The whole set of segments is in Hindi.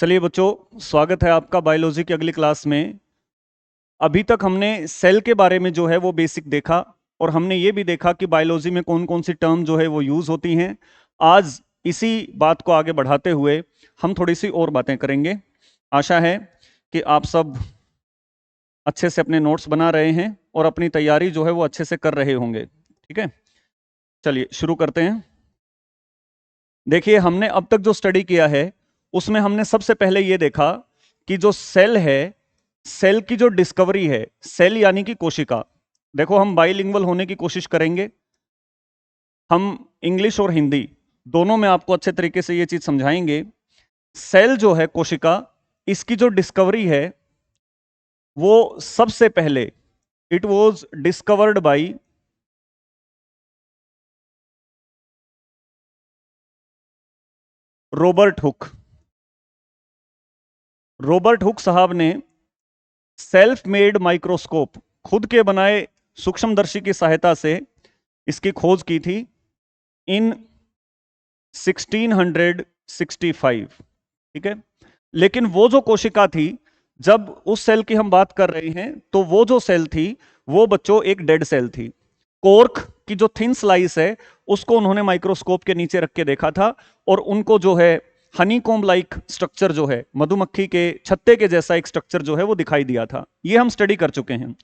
चलिए बच्चों, स्वागत है आपका बायोलॉजी की अगली क्लास में। अभी तक हमने सेल के बारे में जो है वो बेसिक देखा और हमने ये भी देखा कि बायोलॉजी में कौन कौन सी टर्म जो है वो यूज होती हैं। आज इसी बात को आगे बढ़ाते हुए हम थोड़ी सी और बातें करेंगे। आशा है कि आप सब अच्छे से अपने नोट्स बना रहे हैं और अपनी तैयारी जो है वो अच्छे से कर रहे होंगे। ठीक है, चलिए शुरू करते हैं। देखिए, हमने अब तक जो स्टडी किया है उसमें हमने सबसे पहले ये देखा कि जो सेल है, सेल की जो डिस्कवरी है, सेल यानी कि कोशिका। देखो, हम बाइलिंगुअल होने की कोशिश करेंगे। हम इंग्लिश और हिंदी दोनों में आपको अच्छे तरीके से ये चीज समझाएंगे। सेल जो है, कोशिका, इसकी जो डिस्कवरी है वो सबसे पहले it was discovered by Robert Hooke. Robert Hooke साहब ने सेल्फ मेड माइक्रोस्कोप, खुद के बनाए सूक्ष्मदर्शी की सहायता से इसकी खोज की थी इन 1665। ठीक है, लेकिन वो जो कोशिका थी, जब उस सेल की हम बात कर रहे हैं तो वो जो सेल थी वो बच्चों एक डेड सेल थी। कोर्क की जो थिन स्लाइस है उसको उन्होंने माइक्रोस्कोप के नीचे रख के देखा था और उनको जो है हनीकॉम्ब लाइक स्ट्रक्चर, जो है मधुमक्खी के छत्ते के जैसा एक स्ट्रक्चर जो है वो दिखाई दिया था। ये हम स्टडी कर चुके हैं।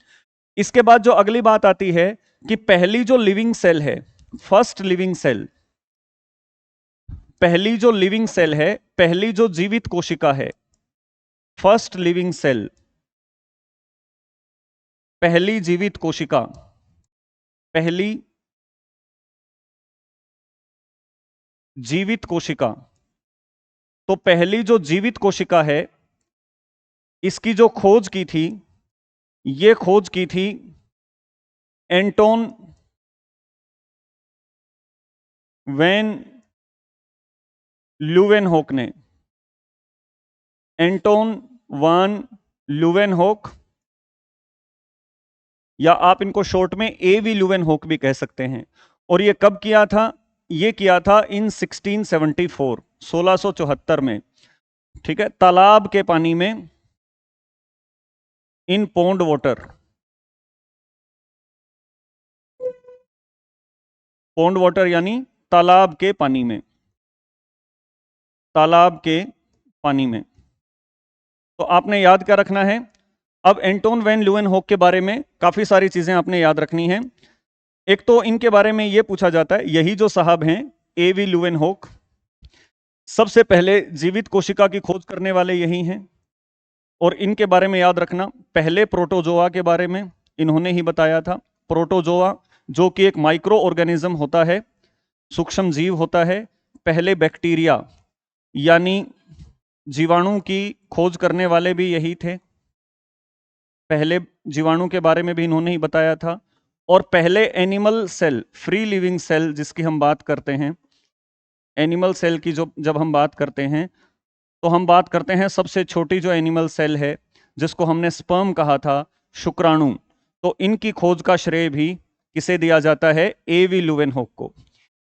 इसके बाद जो अगली बात आती है कि पहली जो लिविंग सेल है, फर्स्ट लिविंग सेल, पहली जो लिविंग सेल है, पहली जो जीवित कोशिका है, फर्स्ट लिविंग सेल, पहली जीवित कोशिका, पहली जीवित कोशिका। तो पहली जो जीवित कोशिका है, इसकी जो खोज की थी, ये खोज की थी एंटोन वैन ल्यूवेनहोक ने। एंटोन वान ल्यूवेनहोक, या आप इनको शॉर्ट में एवी ल्यूवेनहोक भी कह सकते हैं। और ये कब किया था? ये किया था इन 1674, 1674 में। ठीक है, तालाब के पानी में, इन पॉन्ड वाटर। पॉन्ड वाटर यानी तालाब के पानी में, तालाब के पानी में। तो आपने याद क्या रखना है? अब एंटोन वैन ल्यूवेनहोक के बारे में काफी सारी चीजें आपने याद रखनी है। एक तो इनके बारे में यह पूछा जाता है, यही जो साहब हैं एवी ल्यूवेनहोक, सबसे पहले जीवित कोशिका की खोज करने वाले यही हैं। और इनके बारे में याद रखना, पहले प्रोटोजोआ के बारे में इन्होंने ही बताया था। प्रोटोजोआ जो कि एक माइक्रो ऑर्गेनिज्म होता है, सूक्ष्म जीव होता है। पहले बैक्टीरिया यानी जीवाणु की खोज करने वाले भी यही थे। पहले जीवाणु के बारे में भी इन्होंने ही बताया था। और पहले animal cell, free living cell जिसकी हम बात करते हैं, एनिमल सेल की जो जब हम बात करते हैं तो हम बात करते हैं सबसे छोटी जो एनिमल सेल है जिसको हमने स्पर्म कहा था, शुक्राणु। तो इनकी खोज का श्रेय भी किसे दिया जाता है? एवी ल्यूवेनहोक को,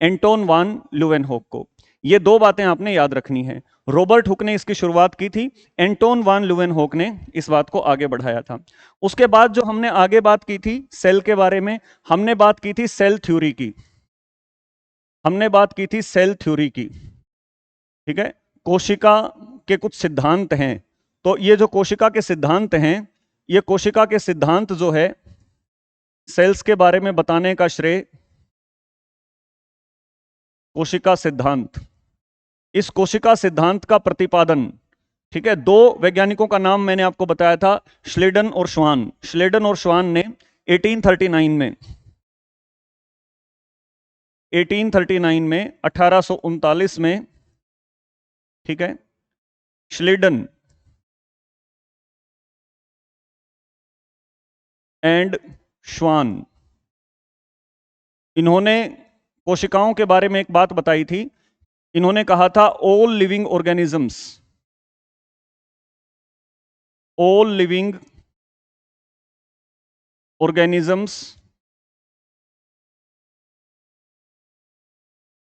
एंटोन वान ल्यूवेनहोक को। ये दो बातें आपने याद रखनी है। रॉबर्ट हुक ने इसकी शुरुआत की थी, एंटोन वान ल्यूवेनहोक ने इस बात को आगे बढ़ाया था। उसके बाद जो हमने आगे बात की थी सेल के बारे में, हमने बात की थी सेल थ्योरी की, हमने बात की थी सेल थ्योरी की। ठीक है, कोशिका के कुछ सिद्धांत हैं। तो ये जो कोशिका के सिद्धांत हैं, ये कोशिका के सिद्धांत जो है सेल्स के बारे में बताने का श्रेय कोशिका सिद्धांत। इस कोशिका सिद्धांत का प्रतिपादन, ठीक है, दो वैज्ञानिकों का नाम मैंने आपको बताया था, श्लेडन और श्वान। श्लेडन और श्वान ने 1839 में, 1839 में, 1839 में, ठीक है, श्लेडन एंड श्वान, इन्होंने कोशिकाओं के बारे में एक बात बताई थी। इन्होंने कहा था all living organisms, all living organisms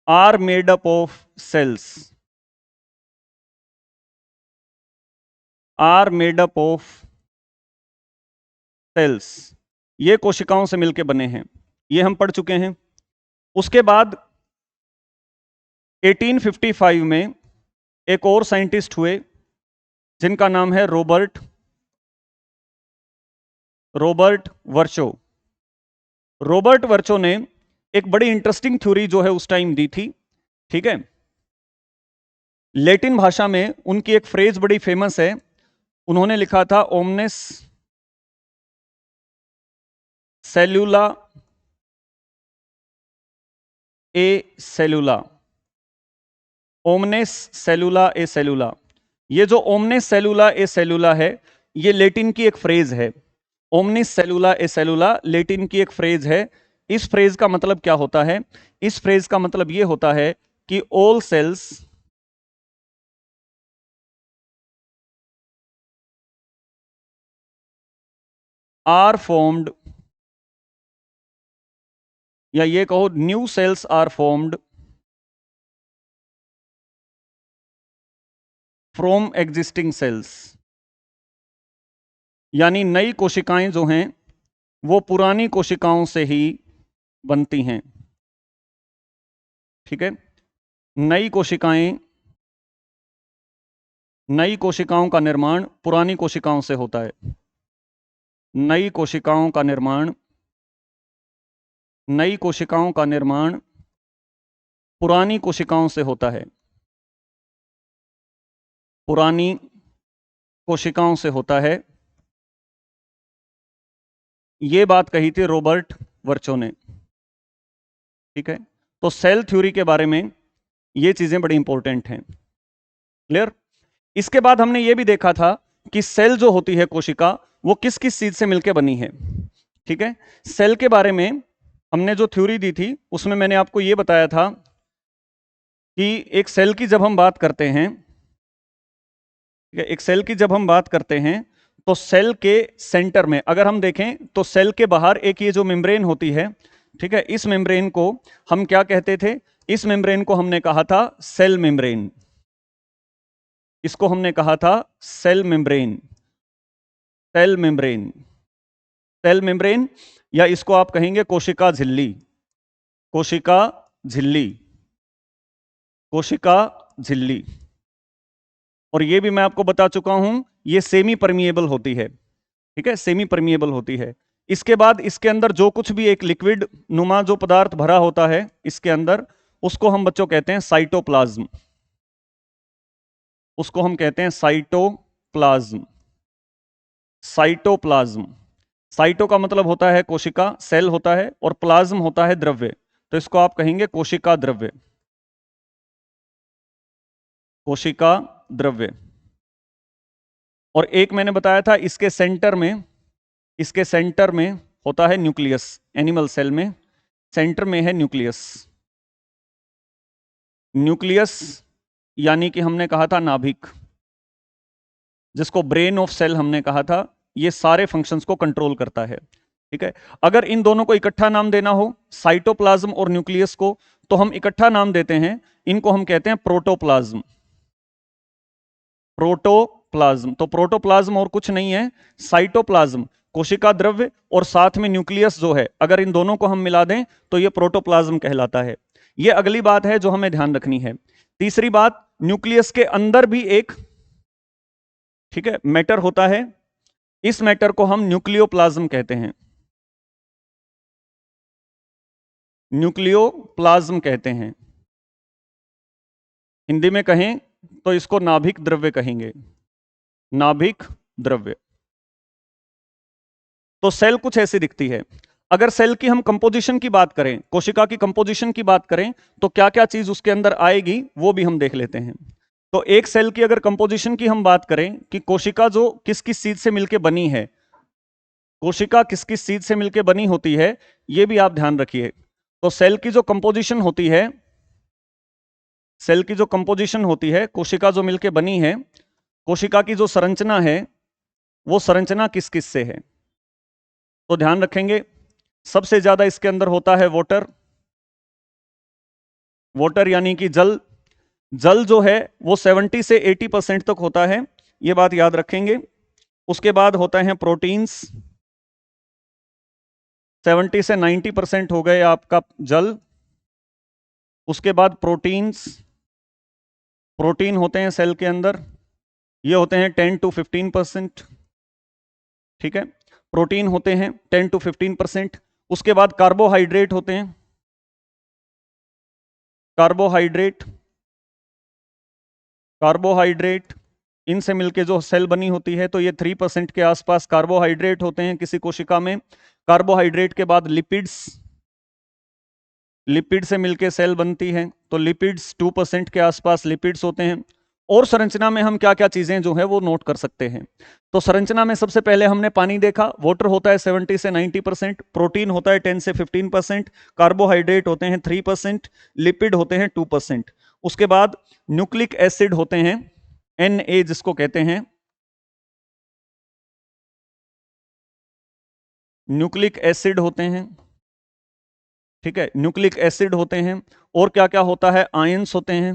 are made up of cells. Are made up of cells, ये कोशिकाओं से मिलकर बने हैं, ये हम पढ़ चुके हैं। उसके बाद 1855 में एक और साइंटिस्ट हुए जिनका नाम है रॉबर्ट वर्चो। रॉबर्ट वर्चो ने एक बड़ी इंटरेस्टिंग थ्योरी जो है उस टाइम दी थी, ठीक है। लैटिन भाषा में उनकी एक फ्रेज बड़ी फेमस है, उन्होंने लिखा था ओमनेस सेल्यूला ए सेल्यूला, ओमनेस सेल्यूला ए सेल्यूला। ये जो ओमनेस सेल्यूला ए सेल्यूला है, ये लैटिन की एक फ्रेज है। ओमनिस सेलुला ए सेलुला लैटिन की एक फ्रेज है। इस फ्रेज का मतलब क्या होता है? इस फ्रेज का मतलब यह होता है कि ऑल सेल्स आर फॉर्म्ड, या ये कहो new cells are formed from existing cells, यानी नई कोशिकाएं जो हैं वो पुरानी कोशिकाओं से ही बनती हैं, ठीक है। नई कोशिकाओं का निर्माण पुरानी कोशिकाओं से होता है। नई कोशिकाओं का निर्माण पुरानी कोशिकाओं से होता है, पुरानी कोशिकाओं से होता है। ये बात कही थी रॉबर्ट वर्चो ने, ठीक है। तो सेल थ्योरी के बारे में ये चीजें बड़ी इंपॉर्टेंट हैं, क्लियर। इसके बाद हमने ये भी देखा था कि सेल जो होती है कोशिका, वो किस किस चीज से मिलकर बनी है, ठीक है। सेल के बारे में हमने जो थ्योरी दी थी उसमें मैंने आपको ये बताया था कि एक सेल की जब हम बात करते हैं, एक सेल की जब हम बात करते हैं तो सेल के सेंटर में अगर हम देखें तो सेल के बाहर एक ये जो मेम्ब्रेन होती है, ठीक है, इस मेम्ब्रेन को हम क्या कहते थे? इस मेम्ब्रेन को हमने कहा था सेल मेम्ब्रेन। इसको हमने कहा था cell membrane, cell membrane, cell membrane, या इसको आप कहेंगे कोशिका झिल्ली, कोशिका झिल्ली, कोशिका झिल्ली। और ये भी मैं आपको बता चुका हूं, ये सेमी परमिएबल होती है, ठीक है, सेमी परमिएबल होती है। इसके बाद इसके अंदर जो कुछ भी एक लिक्विड नुमा जो पदार्थ भरा होता है इसके अंदर, उसको हम बच्चों कहते हैं साइटोप्लाज्म, उसको हम कहते हैं साइटोप्लाज्म। साइटोप्लाज्म, साइटो का मतलब होता है कोशिका, सेल होता है, और प्लाज्म होता है द्रव्य, तो इसको आप कहेंगे कोशिका द्रव्य, कोशिका द्रव्य। और एक मैंने बताया था इसके सेंटर में होता है न्यूक्लियस। एनिमल सेल में सेंटर में है न्यूक्लियस, न्यूक्लियस यानी कि हमने कहा था नाभिक, जिसको ब्रेन ऑफ सेल हमने कहा था, ये सारे फंक्शंस को कंट्रोल करता है, ठीक है। अगर इन दोनों को इकट्ठा नाम देना हो, साइटोप्लाज्म और न्यूक्लियस को, तो हम इकट्ठा नाम देते हैं, इनको हम कहते हैं प्रोटोप्लाज्म। प्रोटोप्लाज्म, तो प्रोटोप्लाज्म और कुछ नहीं है, साइटोप्लाज्म कोशिका द्रव्य, और साथ में न्यूक्लियस जो है, अगर इन दोनों को हम मिला दें तो ये प्रोटोप्लाज्म कहलाता है। ये अगली बात है जो हमें ध्यान रखनी है। तीसरी बात, न्यूक्लियस के अंदर भी एक, ठीक है, मैटर होता है, इस मैटर को हम न्यूक्लियोप्लाज्म कहते हैं, न्यूक्लियोप्लाज्म कहते हैं। हिंदी में कहें तो इसको नाभिक द्रव्य कहेंगे, नाभिक द्रव्य। तो सेल कुछ ऐसी दिखती है। अगर सेल की हम कंपोजिशन की बात करें, कोशिका की कंपोजिशन की बात करें, तो क्या क्या चीज उसके अंदर आएगी वो भी हम देख लेते हैं। तो एक सेल की अगर कंपोजिशन की हम बात करें कि कोशिका जो किस किस चीज से मिलकर बनी है, कोशिका किस किस चीज से मिलकर बनी होती है, ये भी आप ध्यान रखिए। तो सेल की जो कंपोजिशन होती है, सेल की जो कंपोजिशन होती है, कोशिका जो मिलकर बनी है, कोशिका की जो संरचना है, वो संरचना किस किस से है? तो ध्यान रखेंगे, सबसे ज्यादा इसके अंदर होता है वाटर, वाटर यानी कि जल। जल जो है वो 70 से 80% तक होता है, ये बात याद रखेंगे। उसके बाद होता है प्रोटीन्स, 70 से 90% हो गए आपका जल। उसके बाद प्रोटीन्स, प्रोटीन होते हैं सेल के अंदर, ये होते हैं 10 to 15%। ठीक है, प्रोटीन होते हैं 10 to 15%। उसके बाद कार्बोहाइड्रेट होते हैं, कार्बोहाइड्रेट, कार्बोहाइड्रेट इनसे मिलके जो सेल बनी होती है, तो ये 3% के आसपास कार्बोहाइड्रेट होते हैं किसी कोशिका में। कार्बोहाइड्रेट के बाद लिपिड्स, लिपिड से मिलके सेल बनती है, तो लिपिड्स 2% के आसपास लिपिड्स होते हैं। और संरचना में हम क्या क्या चीजें जो है वो नोट कर सकते हैं। तो संरचना में सबसे पहले हमने पानी देखा, वाटर होता है 70 से 90%, प्रोटीन होता है 10 से 15%, कार्बोहाइड्रेट होते हैं 3%, लिपिड होते हैं 2%। उसके बाद न्यूक्लिक एसिड होते हैं, Na जिसको कहते हैं, न्यूक्लिक एसिड होते हैं। ठीक है, न्यूक्लिक एसिड होते हैं। और क्या क्या होता है, आयंस होते हैं,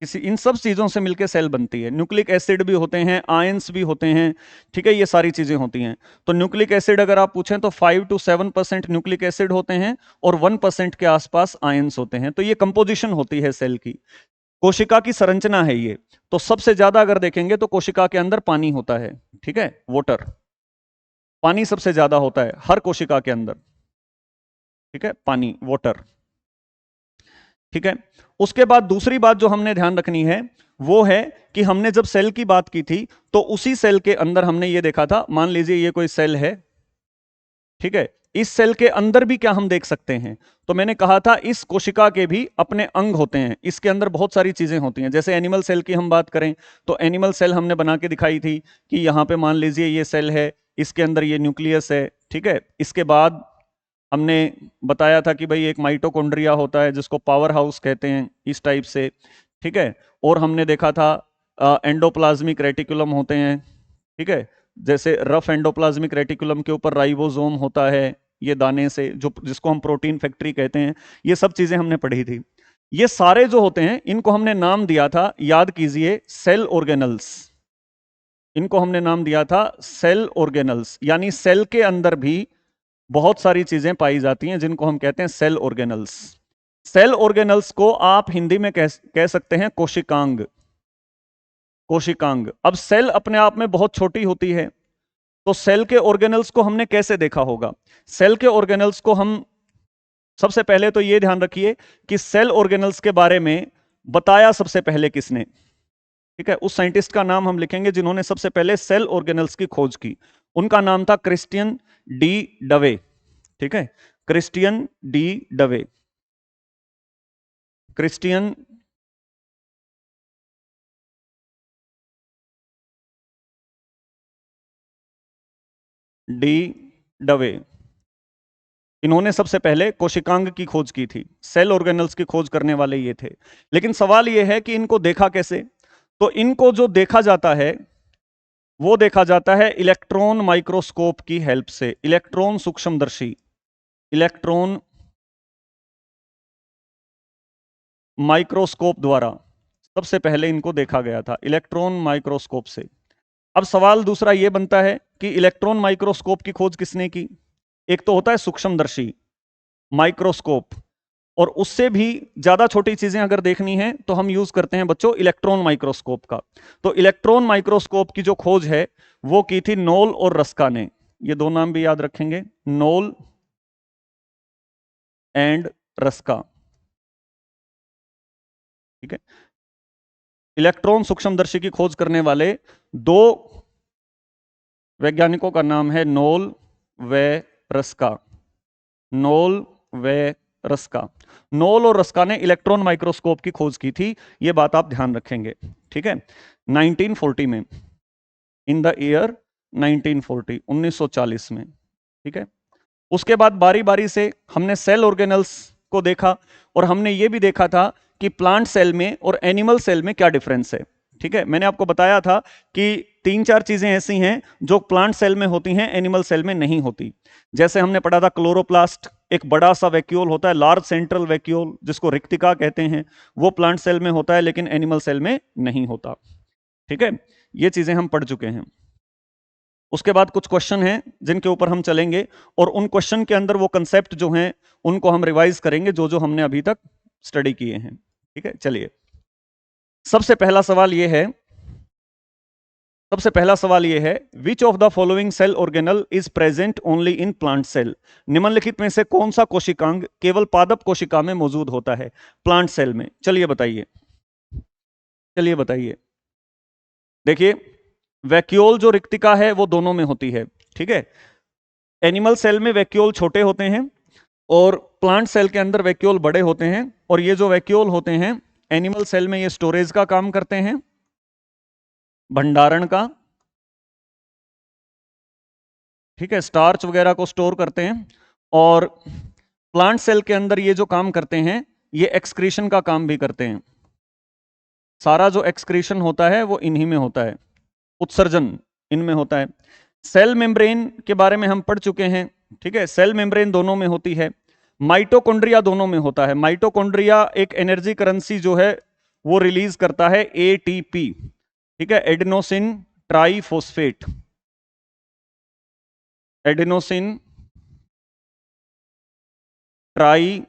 किसी इन सब चीजों से मिलकर सेल बनती है। न्यूक्लिक एसिड भी होते हैं, आयंस भी होते हैं। ठीक है, ये सारी चीजें होती हैं। तो न्यूक्लिक एसिड अगर आप पूछें तो 5 to 7% न्यूक्लिक एसिड होते हैं और 1% के आसपास आयंस होते हैं। तो ये कंपोजिशन होती है सेल की, कोशिका की संरचना है ये। तो सबसे ज्यादा अगर देखेंगे तो कोशिका के अंदर पानी होता है। ठीक है, वाटर, पानी सबसे ज्यादा होता है हर कोशिका के अंदर। ठीक है, पानी, वाटर। ठीक है, उसके बाद दूसरी बात जो हमने ध्यान रखनी है वो है कि हमने जब सेल की बात की थी तो उसी सेल के अंदर हमने ये देखा था, मान लीजिए ये कोई सेल है। ठीक है, इस सेल के अंदर भी क्या हम देख सकते हैं, तो मैंने कहा था इस कोशिका के भी अपने अंग होते हैं, इसके अंदर बहुत सारी चीजें होती हैं। जैसे एनिमल सेल की हम बात करें तो एनिमल सेल हमने बना के दिखाई थी कि यहां पे मान लीजिए ये सेल है, इसके अंदर ये न्यूक्लियस है। ठीक है, इसके बाद हमने बताया था कि भाई एक माइटोकॉन्ड्रिया होता है जिसको पावर हाउस कहते हैं, इस टाइप से। ठीक है, और हमने देखा था एंडोप्लाज्मिक रेटिकुलम होते हैं। ठीक है, जैसे रफ एंडोप्लाज्मिक रेटिकुलम के ऊपर राइबोसोम होता है, ये दाने से, जो जिसको हम प्रोटीन फैक्ट्री कहते हैं। ये सब चीजें हमने पढ़ी थी। ये सारे जो होते हैं इनको हमने नाम दिया था, याद कीजिए, सेल ऑर्गेनल्स। इनको हमने नाम दिया था सेल ऑर्गेनल्स, यानी सेल के अंदर भी बहुत सारी चीजें पाई जाती हैं जिनको हम कहते हैं सेल ऑर्गेनल्स। सेल ऑर्गेनल्स को आप हिंदी में कह सकते हैं कोशिकांग, कोशिकांग। अब सेल अपने आप में बहुत छोटी होती है, तो सेल के ऑर्गेनल्स को हमने कैसे देखा होगा। सेल के ऑर्गेनल्स को हम सबसे पहले तो ये ध्यान रखिए कि सेल ऑर्गेनल्स के बारे में बताया सबसे पहले किसने। ठीक है, उस साइंटिस्ट का नाम हम लिखेंगे जिन्होंने सबसे पहले सेल ऑर्गेनल्स की खोज की। उनका नाम था क्रिस्टियन डी डवे। ठीक है, क्रिस्टियन डी डवे, क्रिस्टियन डी डवे। इन्होंने सबसे पहले कोशिकांग की खोज की थी, सेल ऑर्गेनल्स की खोज करने वाले ये थे। लेकिन सवाल ये है कि इनको देखा कैसे। तो इनको जो देखा जाता है वो देखा जाता है इलेक्ट्रॉन माइक्रोस्कोप की हेल्प से, इलेक्ट्रॉन सूक्ष्मदर्शी, इलेक्ट्रॉन माइक्रोस्कोप द्वारा सबसे पहले इनको देखा गया था, इलेक्ट्रॉन माइक्रोस्कोप से। अब सवाल दूसरा यह बनता है कि इलेक्ट्रॉन माइक्रोस्कोप की खोज किसने की। एक तो होता है सूक्ष्मदर्शी माइक्रोस्कोप, और उससे भी ज्यादा छोटी चीजें अगर देखनी है तो हम यूज करते हैं बच्चों इलेक्ट्रॉन माइक्रोस्कोप का। तो इलेक्ट्रॉन माइक्रोस्कोप की जो खोज है वो की थी नोल और रस्का ने। ये दो नाम भी याद रखेंगे, नोल एंड रस्का। ठीक है, इलेक्ट्रॉन सूक्ष्मदर्शी की खोज करने वाले दो वैज्ञानिकों का नाम है नोल व रस्का, नोल व रस्का। नोल और रस्का ने इलेक्ट्रॉन माइक्रोस्कोप की खोज की थी, यह बात आप ध्यान रखेंगे। ठीक है, 1940 में, इन द ईयर 1940, 1940 में। ठीक है, उसके बाद बारी बारी से हमने सेल ऑर्गेनल्स को देखा, और हमने यह भी देखा था कि प्लांट सेल में और एनिमल सेल में क्या डिफरेंस है। ठीक है, मैंने आपको बताया था कि 3-4 चीजें ऐसी हैं जो प्लांट सेल में होती हैं, एनिमल सेल में नहीं होती। जैसे हमने पढ़ा था क्लोरोप्लास्ट, एक बड़ा सा वैक्यूल होता है, लार्ज सेंट्रल वैक्यूल, जिसको रिक्तिका कहते हैं, वो प्लांट सेल में होता है लेकिन एनिमल सेल में नहीं होता। ठीक है, ये चीजें हम पढ़ चुके हैं। उसके बाद कुछ क्वेश्चन हैं जिनके ऊपर हम चलेंगे, और उन क्वेश्चन के अंदर वो कंसेप्ट जो हैं उनको हम रिवाइज करेंगे, जो जो हमने अभी तक स्टडी किए हैं। ठीक है, चलिए सबसे पहला सवाल ये है, सबसे पहला सवाल यह है, which of the following cell organelle is present only in plant cell? निम्नलिखित में से कौन सा कोशिकांग केवल पादप कोशिका में मौजूद होता है प्लांट सेल में? चलिए बताइए, चलिए बताइए। देखिए, वैक्यूल जो रिक्तिका है वो दोनों में होती है। ठीक है, एनिमल सेल में वैक्यूल छोटे होते हैं और प्लांट सेल के अंदर वैक्यूल बड़े होते हैं, और ये जो वैक्यूल होते हैं एनिमल सेल में ये स्टोरेज का काम करते हैं, भंडारण का। ठीक है, स्टार्च वगैरह को स्टोर करते हैं। और प्लांट सेल के अंदर ये जो काम करते हैं ये एक्सक्रीशन का काम भी करते हैं। सारा जो एक्सक्रीशन होता है वो इन्हीं में होता है, उत्सर्जन इनमें होता है। सेल मेम्ब्रेन के बारे में हम पढ़ चुके हैं। ठीक है, सेल मेम्ब्रेन दोनों में होती है। माइटोकॉन्ड्रिया दोनों में होता है। माइटोकॉन्ड्रिया एक एनर्जी करेंसी जो है वो रिलीज करता है एटीपी। ठीक है, adenosine triphosphate, adenosine try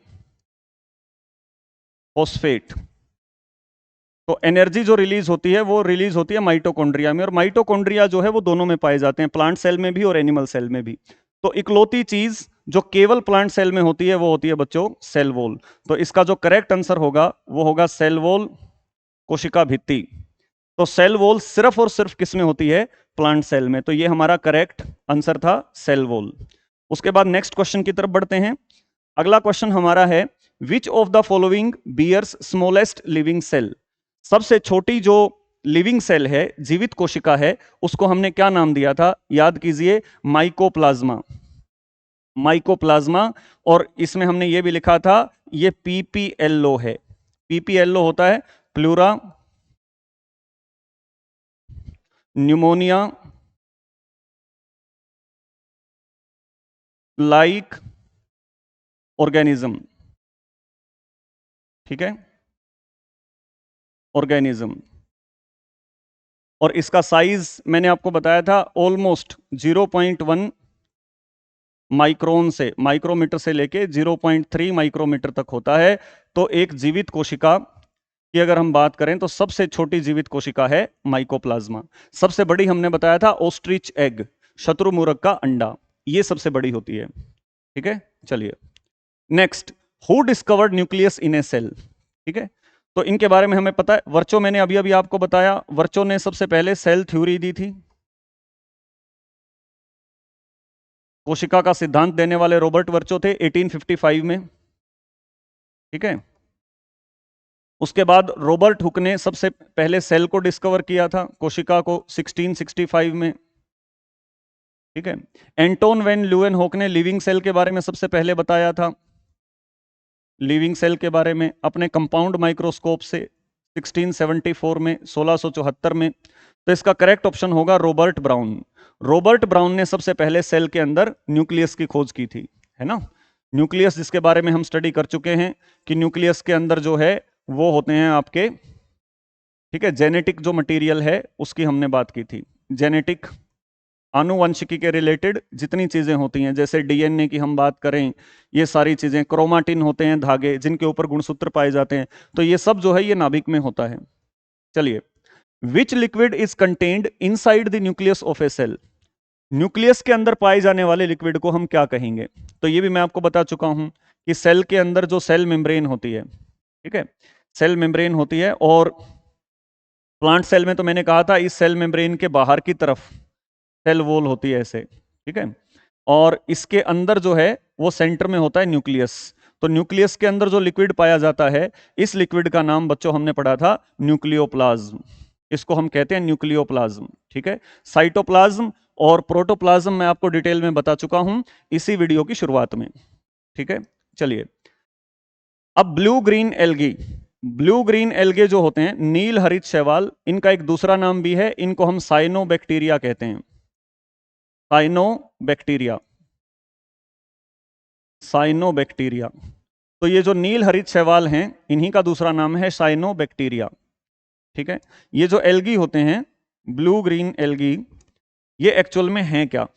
phosphate. तो एनर्जी जो रिलीज होती है वो रिलीज होती है माइटोकॉन्ड्रिया में, और माइटोकॉन्ड्रिया जो है वो दोनों में पाए जाते हैं, प्लांट सेल में भी और एनिमल सेल में भी। तो इकलौती चीज जो केवल प्लांट सेल में होती है वो होती है बच्चों सेल वॉल। तो इसका जो करेक्ट आंसर होगा वो होगा सेल वॉल, कोशिका भित्ति। तो सेल वॉल सिर्फ और सिर्फ किस में होती है? प्लांट सेल में। तो ये हमारा करेक्ट आंसर था, सेल वॉल। उसके बाद नेक्स्ट क्वेश्चन की तरफ बढ़ते हैं। अगला क्वेश्चन हमारा है, which of the following bears smallest living cell? सबसे छोटी जो लिविंग सेल है, जीवित कोशिका है, उसको हमने क्या नाम दिया था? याद कीजिए, माइकोप्लाज्मा। माइकोप्लाज्मा। और इसमें हमने ये भी लिखा था ये पीपीएलओ है। पीपीएलओ होता है प्लूरा न्यूमोनिया लाइक ऑर्गेनिज्म। ठीक है, ऑर्गेनिज्म। और इसका साइज मैंने आपको बताया था ऑलमोस्ट 0.1 माइक्रोन से, माइक्रोमीटर से लेके 0.3 माइक्रोमीटर तक होता है। तो एक जीवित कोशिका की अगर हम बात करें तो सबसे छोटी जीवित कोशिका है माइकोप्लाज्मा। सबसे बड़ी हमने बताया था ऑस्ट्रिच एग, शत्रुमुर्ग का अंडा, ये सबसे बड़ी होती है। ठीक है, चलिए next, who discovered nucleus in a cell? ठीक है, तो इनके बारे में हमें पता है, वर्चो मैंने अभी अभी आपको बताया, वर्चो ने सबसे पहले सेल थ्योरी दी थी। कोशिका का सिद्धांत देने वाले रॉबर्ट वर्चो थे 1855 में। ठीक है, उसके बाद रॉबर्ट हुक ने सबसे पहले सेल को डिस्कवर किया था, कोशिका को, 1665 में। ठीक है, एंटोन वेन ल्यूवेनहॉक ने लिविंग सेल के बारे में सबसे पहले बताया था, लिविंग सेल के बारे में अपने कंपाउंड माइक्रोस्कोप से 1674 में, 1674 में। तो इसका करेक्ट ऑप्शन होगा रॉबर्ट ब्राउन। रॉबर्ट ब्राउन ने सबसे पहले सेल के अंदर न्यूक्लियस की खोज की थी, है ना। न्यूक्लियस जिसके बारे में हम स्टडी कर चुके हैं कि न्यूक्लियस के अंदर जो है वो होते हैं आपके, ठीक है, जेनेटिक जो मटेरियल है उसकी हमने बात की थी। जेनेटिक, आनुवंशिकी के रिलेटेड जितनी चीजें होती हैं, जैसे डीएनए की हम बात करें, ये सारी चीजें, क्रोमाटिन होते हैं धागे जिनके ऊपर गुणसूत्र पाए जाते हैं, तो ये सब जो है ये नाभिक में होता है। चलिए, which liquid is contained inside the nucleus of a cell? Nucleus के अंदर पाए जाने वाले लिक्विड को हम क्या कहेंगे? तो ये भी मैं आपको बता चुका हूं कि सेल के अंदर जो सेल मेम्ब्रेन होती है, ठीक है, सेल मेम्ब्रेन होती है, और प्लांट सेल में तो मैंने कहा था इस सेल मेम्ब्रेन के बाहर की तरफ सेल वॉल होती है ऐसे। ठीक है, और इसके अंदर जो है वो सेंटर में होता है न्यूक्लियस। तो न्यूक्लियस के अंदर जो लिक्विड पाया जाता है, इस लिक्विड का नाम बच्चों हमने पढ़ा था न्यूक्लियोप्लाज्म। इसको हम कहते हैं न्यूक्लियोप्लाज्म। ठीक है, साइटोप्लाज्म और प्रोटोप्लाज्म मैं आपको डिटेल में बता चुका हूं इसी वीडियो की शुरुआत में। ठीक है, चलिए अब blue green algae, blue green algae जो होते हैं, नील हरित शैवाल, इनका एक दूसरा नाम भी है, इनको हम साइनोबैक्टीरिया कहते हैं। Cyanobacteria, cyanobacteria. तो ये जो नील हरित शैवाल हैं इन्हीं का दूसरा नाम है साइनोबैक्टीरिया। ठीक है, ये जो एल्गी होते हैं, ब्लू ग्रीन एल्गी, ये एक्चुअल में हैं क्या?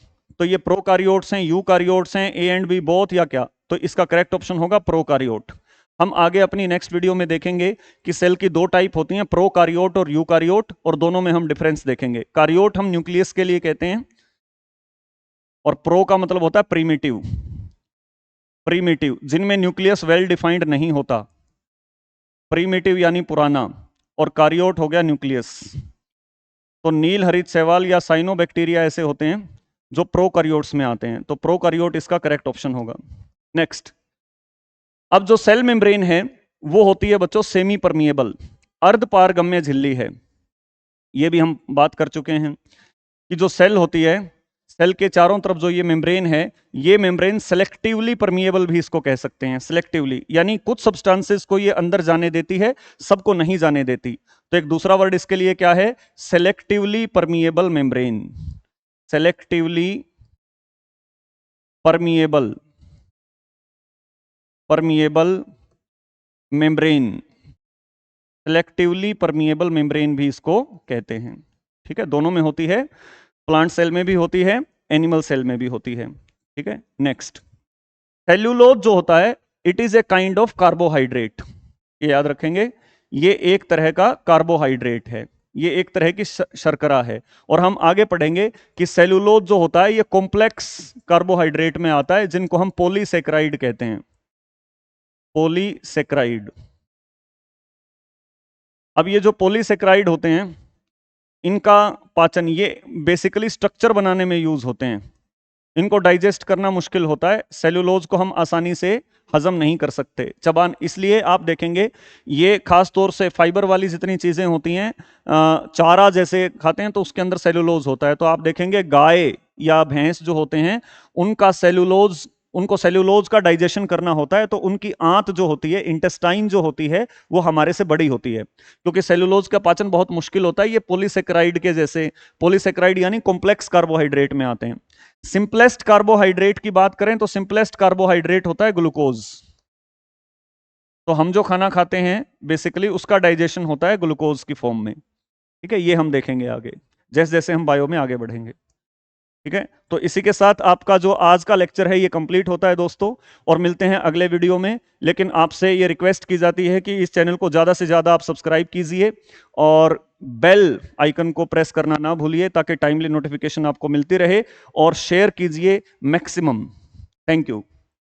तो ये प्रोकारियोट्स हैं, यूकारियोट्स हैं, ए एंड बी बोथ, या क्या? तो इसका करेक्ट ऑप्शन होगा प्रोकारियोट। हम आगे अपनी नेक्स्ट वीडियो में देखेंगे कि सेल की दो टाइप होती हैं, प्रोकारियोट और यूकारियोट, और दोनों में हम डिफरेंस देखेंगे। कारियोट हम न्यूक्लियस के लिए कहते हैं, और प्रो का मतलब होता है प्रीमिटिव, प्रीमिटिव जिनमें न्यूक्लियस वेल डिफाइंड नहीं होता, प्रीमिटिव यानी पुराना, और कारियोट हो गया न्यूक्लियस। तो नील हरित शैवाल या साइनोबैक्टीरिया ऐसे होते हैं जो प्रोकारियोट्स में आते हैं, तो प्रोकारियोट इसका करेक्ट ऑप्शन होगा। नेक्स्ट, अब जो सेल मेम्ब्रेन है वो होती है बच्चों सेमी परमिएबल, अर्धपारगम्य झिल्ली है। ये भी हम बात कर चुके हैं कि जो सेल होती है, सेल के चारों तरफ जो ये मेम्ब्रेन है, ये मेम्ब्रेन सेलेक्टिवली परमिएबल भी इसको कह सकते हैं, सेलेक्टिवली यानी कुछ सब्सटेंसेस को ये अंदर जाने देती है, सबको नहीं जाने देती। तो एक दूसरा वर्ड इसके लिए क्या है? Selectively permeable membrane, selectively permeable, permeable membrane, selectively permeable membrane भी इसको कहते हैं। ठीक है, दोनों में होती है, प्लांट सेल में भी होती है, एनिमल सेल में भी होती है। ठीक है, नेक्स्ट, सेल्यूलोज जो होता है, it is a kind of carbohydrate, ये याद रखेंगे, ये एक तरह का कार्बोहाइड्रेट है, ये एक तरह की शर्करा है। और हम आगे पढ़ेंगे कि सेल्यूलोज जो होता है ये कॉम्प्लेक्स कार्बोहाइड्रेट में आता है, जिनको हम पॉलीसेक्राइड कहते हैं, पॉलीसेक्राइड। अब ये जो पॉलीसेक्राइड होते हैं, इनका पाचन, ये बेसिकली स्ट्रक्चर बनाने में यूज होते हैं, इनको डाइजेस्ट करना मुश्किल होता है, सेल्यूलोज को हम आसानी से हजम नहीं कर सकते चबान, इसलिए आप देखेंगे ये खास तौर से फाइबर वाली जितनी चीजें होती हैं, चारा जैसे खाते हैं तो उसके अंदर सेल्यूलोज होता है, तो आप देखेंगे गाय या भैंस जो होते हैं उनका सेल्यूलोज, उनको सेल्यूलोज का डाइजेशन करना होता है, तो उनकी आंत जो होती है, इंटेस्टाइन जो होती है, वो हमारे से बड़ी होती है, क्योंकि सेल्यूलोज का पाचन बहुत मुश्किल होता है। ये पॉलीसेक्राइड के जैसे, पॉलीसेक्राइड यानी कॉम्प्लेक्स कार्बोहाइड्रेट में आते हैं। सिंपलेस्ट कार्बोहाइड्रेट की बात करें तो सिंपलेस्ट कार्बोहाइड्रेट होता है ग्लूकोज। तो हम जो खाना खाते हैं बेसिकली उसका डाइजेशन होता है ग्लूकोज की फॉर्म में। ठीक है, ये हम देखेंगे आगे जैसे जैसे हम बायो में आगे बढ़ेंगे। ठीक है, तो इसी के साथ आपका जो आज का लेक्चर है ये कंप्लीट होता है दोस्तों, और मिलते हैं अगले वीडियो में। लेकिन आपसे ये रिक्वेस्ट की जाती है कि इस चैनल को ज़्यादा से ज़्यादा आप सब्सक्राइब कीजिए और बेल आइकन को प्रेस करना ना भूलिए, ताकि टाइमली नोटिफिकेशन आपको मिलती रहे, और शेयर कीजिए मैक्सिमम। Thank you.